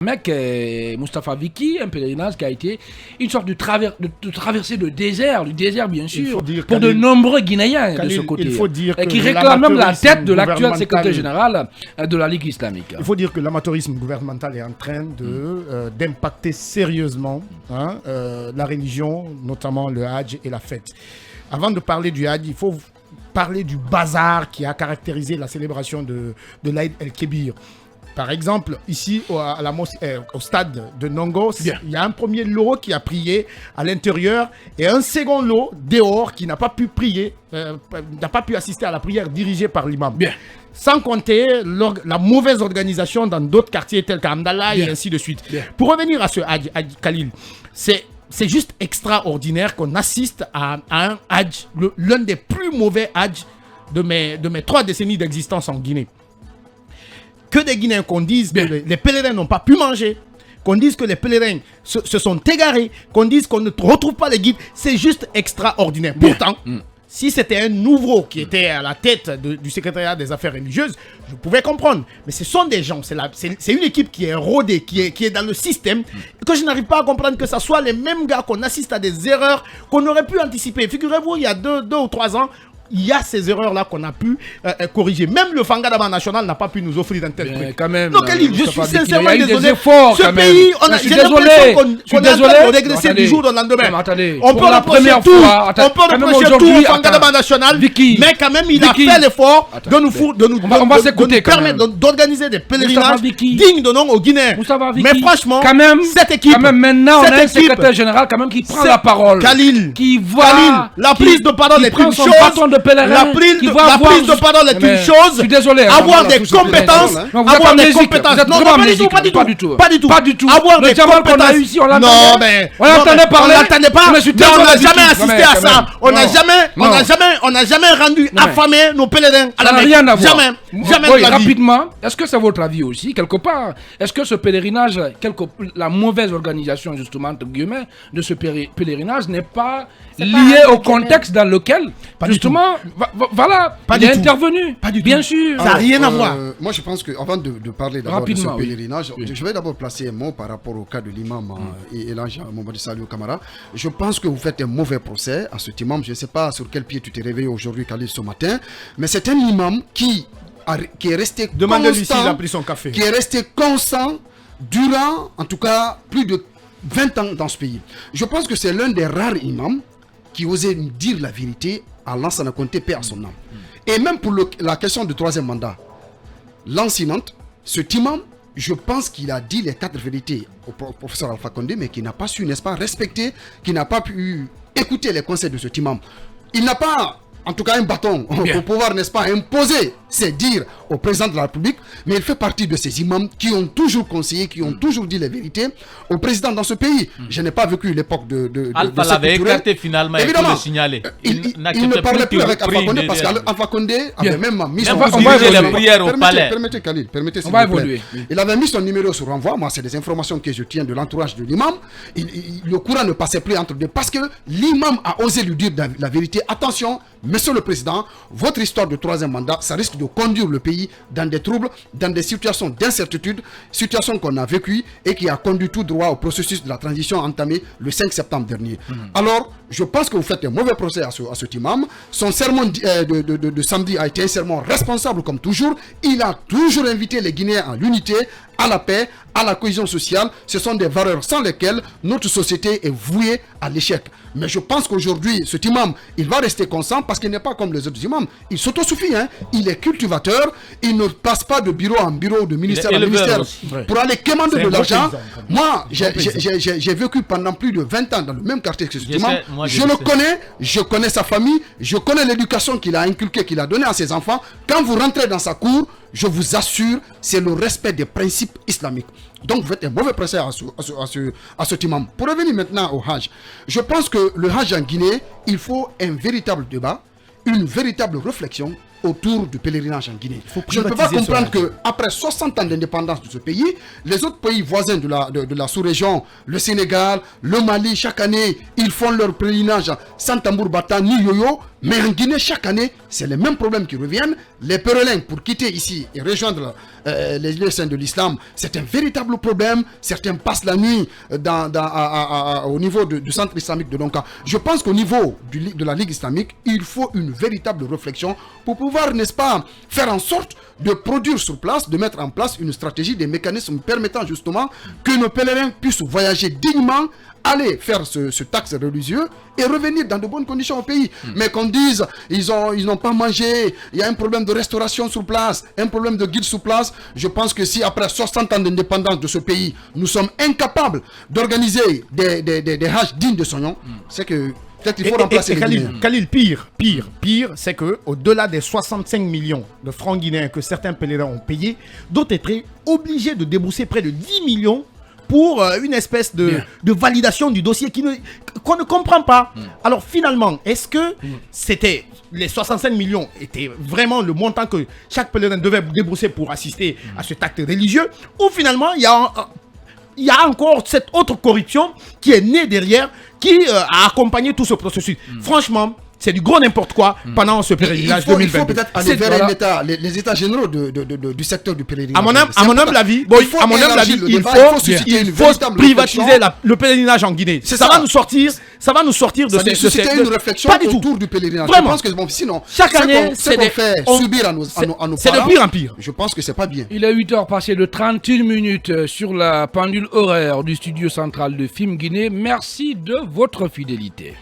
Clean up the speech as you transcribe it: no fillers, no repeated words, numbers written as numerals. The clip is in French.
mec, Moustapha Viki, un pèlerinage qui a été une sorte de traversée de désert, du désert bien sûr, pour de nombreux Guinéens de ce côté. Il faut dire qui réclament même la tête de l'actuel secrétaire général de la Ligue islamique. Il faut dire que l'amateurisme gouvernemental est en train d'impacter sérieusement la religion, notamment le Hajj et la fête. Avant de parler du Hajj, il faut parler du bazar qui a caractérisé la célébration de l'Aïd el-Kébir. Par exemple, ici au stade de Nongo, il y a un premier lot qui a prié à l'intérieur et un second lot dehors qui n'a pas pu prier, n'a pas pu assister à la prière dirigée par l'imam. Sans compter la mauvaise organisation dans d'autres quartiers tels qu'Amdallah et ainsi de suite. Pour revenir à ce Hajj, Khalil, c'est juste extraordinaire qu'on assiste à un Hajj, l'un des plus mauvais Hajj de mes 3 décennies d'existence en Guinée. Que des Guinéens qu'on dise que les pèlerins n'ont pas pu manger, qu'on dise que les pèlerins se sont égarés, qu'on dise qu'on ne retrouve pas les guides, c'est juste extraordinaire. Pourtant, si c'était un nouveau qui était à la tête du secrétariat des affaires religieuses, je pouvais comprendre. Mais ce sont des gens, c'est une équipe qui est rodée, qui est dans le système, que je n'arrive pas à comprendre que ce soit les mêmes gars qu'on assiste à des erreurs qu'on aurait pu anticiper. Figurez-vous, il y a 2 ou 3 ans, il y a ces erreurs-là qu'on a pu corriger. Même le Fangadaban national n'a pas pu nous offrir un tel truc. Quand même, donc, je suis sincèrement désolé. Ce pays, j'ai l'impression qu'on est en train de régresser du jour au lendemain. On peut reprocher tout au Fangadaban national, mais quand même, il a fait l'effort de nous permettre d'organiser des pèlerinages dignes de nom aux Guinéens. Mais franchement, cette équipe, maintenant, on a un secrétaire général qui prend la parole. Qui voit la prise de parole est une chose. La prise de parole est une chose. Je suis désolé. Avoir des compétences. Avoir des compétences. Non, pas du tout. Pas du tout. Avoir des compétences. Non, mais on l'entendait parler. On l'entendait pas. Mais on n'a jamais assisté à ça. On n'a jamais rendu affamés nos pèlerins. Ça n'a rien à voir. Jamais. Rapidement, est-ce que c'est votre avis aussi, quelque part? Est-ce que ce pèlerinage, la mauvaise organisation justement entre guillemets de ce pèlerinage n'est pas lié au contexte dans lequel justement, voilà, il est intervenu. Bien sûr. Ça n'a rien à voir. Moi, je pense qu'avant de parler d'abord de ce pèlerinage, je vais d'abord placer un mot par rapport au cas de l'imam et Elange Mamadou Saliou Kamara. Je pense que vous faites un mauvais procès à cet imam. Je ne sais pas sur quel pied tu t'es réveillé aujourd'hui, Khalil, ce matin, mais c'est un imam qui est resté Demandez-lui s'il a pris son café. Qui est resté constant durant, en tout cas, plus de 20 ans dans ce pays. Je pense que c'est l'un des rares imams qui osait dire la vérité à Lansana Conté, paix à son âme. Et même pour la question du 3e mandat, lancinante, ce imam, je pense qu'il a dit les 4 vérités au professeur Alpha Condé, mais qui n'a pas su, n'est-ce pas, respecter, qui n'a pas pu écouter les conseils de ce imam. Il n'a pas, en tout cas, un bâton pour pouvoir, n'est-ce pas, imposer ses dires au président de la République, mais il fait partie de ces imams qui ont toujours conseillé, qui ont toujours dit les vérités au président dans ce pays. Je n'ai pas vécu l'époque de Alpha l'avait écarté finalement, évidemment, il faut le signaler. Il ne parlait plus avec Alpha Condé parce qu'Alpha Condé avait même mis son Permettez, Khalil, on va évoluer. Il avait mis son numéro sur renvoi. Moi, c'est des informations que je tiens de l'entourage de l'imam. Le courant ne passait plus entre deux parce que l'imam a osé lui dire la vérité. Attention, monsieur le président, votre histoire de 3e mandat, ça risque de conduire le pays dans des troubles, dans des situations d'incertitude, situations qu'on a vécues et qui a conduit tout droit au processus de la transition entamé le 5 septembre dernier. Alors, je pense que vous faites un mauvais procès à cet imam. Son sermon de samedi a été un sermon responsable comme toujours. Il a toujours invité les Guinéens à l'unité, à la paix, à la cohésion sociale. Ce sont des valeurs sans lesquelles notre société est vouée à l'échec. Mais je pense qu'aujourd'hui, cet imam, il va rester constant parce qu'il n'est pas comme les autres imams. Il s'autosuffit, hein. Il est cultivateur. Il ne passe pas de bureau en bureau, de ministère en ministère pour aller quémander de l'argent. Moi, j'ai vécu pendant plus de 20 ans dans le même quartier que cet imam. Je le connais, je connais sa famille, je connais l'éducation qu'il a inculquée, qu'il a donnée à ses enfants. Quand vous rentrez dans sa cour, je vous assure, c'est le respect des principes islamiques. Donc vous faites un mauvais procès à cet imam. Pour revenir maintenant au Hajj, je pense que le Hajj en Guinée, il faut un véritable débat, une véritable réflexion autour du pèlerinage en Guinée. Je ne peux pas comprendre qu'après 60 ans d'indépendance de ce pays, les autres pays voisins de la sous-région, le Sénégal, le Mali, chaque année, ils font leur pèlerinage sans tambour battant ni yo-yo. Mais en Guinée, chaque année, c'est les mêmes problèmes qui reviennent. Les pèlerins, pour quitter ici et rejoindre les lieux saints de l'islam, c'est un véritable problème. Certains passent la nuit au niveau du centre islamique de Donka. Je pense qu'au niveau de la Ligue islamique, il faut une véritable réflexion pour pouvoir, n'est-ce pas, faire en sorte de produire sur place, de mettre en place une stratégie, des mécanismes permettant justement que nos pèlerins puissent voyager dignement, aller faire ce taxe religieux et revenir dans de bonnes conditions au pays. Mais qu'on dise, ils n'ont pas mangé, il y a un problème de restauration sur place, un problème de guide sur place, je pense que si après 60 ans d'indépendance de ce pays, nous sommes incapables d'organiser des hajj dignes de son nom, c'est que peut-être il faut remplacer les Guinéens. Khalil, pire, c'est que au-delà des 65 millions de francs guinéens que certains pèlerins ont payés, d'autres étaient obligés de débourser près de 10 millions pour une espèce de validation du dossier qu'on ne comprend pas. Alors finalement, est-ce que c'était les 65 millions étaient vraiment le montant que chaque pèlerin devait débourser pour assister à cet acte religieux, ou finalement il y a encore cette autre corruption qui est née derrière, qui a accompagné tout ce processus. Franchement, c'est du gros n'importe quoi pendant ce pèlerinage 2022. Il faut peut-être aller vers les états généraux du secteur du pèlerinage. À mon humble avis, il faut privatiser le pèlerinage en Guinée. Ça va nous sortir de cette susciter une réflexion autour du pèlerinage. Vraiment. Je pense que sinon, chaque année, c'est qu'on fait subir à nos parents. C'est de pire en pire. Je pense que c'est pas bien. Il est 8h passé de 31 minutes sur la pendule horaire du studio central de Film Guinée. Merci de votre fidélité.